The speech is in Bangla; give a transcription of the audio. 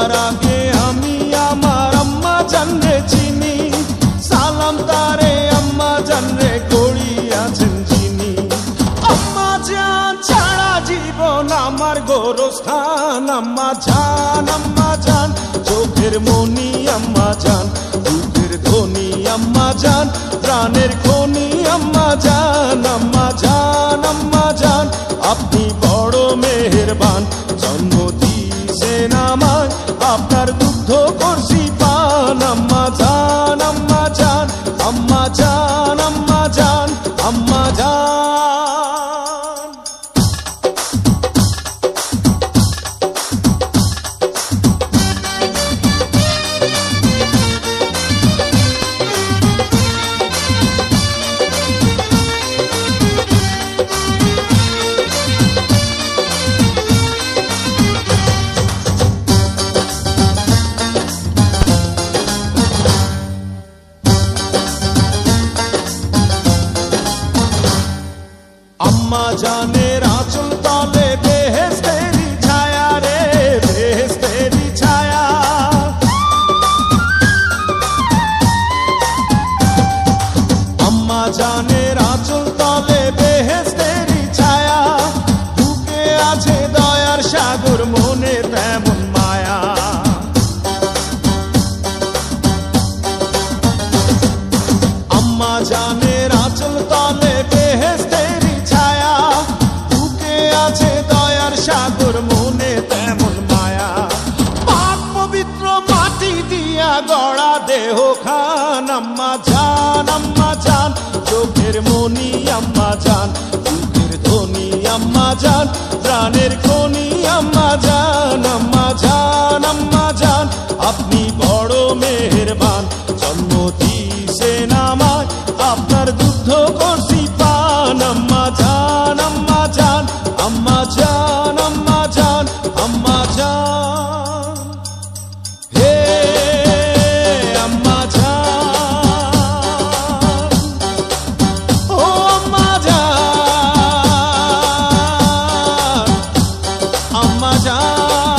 সবার আগে আমি আমার আম্মা জানরে চিনি, সালাম তারে আম্মা জানরে করিয়াছেন যিনি। আম্মা জান ছাড়া জীবন আমার গোরস্থান, আম্মা জান চোখের মনি আম্মা জান, দুধের ধনী আম্মা জান, প্রাণের খনি আম্মা জান। আম্মা জান আপনি বড় মেহেরবান, জন্ম দিয়েছেন আমায় আপনার দুগ্ধ করছি পান। আম্মা জান আম্মা জান আম্মা জান আম্মা জান আম্মা জান। আম্মা জানের আঁচল তলে বেহেশতেরি ছায়া রে, বেহেশতেরি ছায়া। আম্মা জানের আঁচল তলে বেহেশতেরি ছায়া, বুকে আছে দয়ার সাগর মনে তেমন মায়া। আম্মা জানের আঁচল তলে বেহেশতেরি ছায়া, বুকে আছে দয়ার সাগর মনে তেমন মায়া। পাক পবিত্র মাটি দিয়া গড়া দেহ খান, আম্মা জান চোখের মনি আম্মা জান, দুধের ধনী আম্মা জান, প্রাণের খনি আম্মা জান। আম্মা জান আপনি বড় মেহেরবান, জন্ম দিয়েছেন আমায় আপনার দুগ্ধ করছি পান। আম্মা জান আম্মা জান আম্মা জান আম্মা জান আম্মা জান। হে আম্মা জান, ও আম্মা জান আম্মা জান।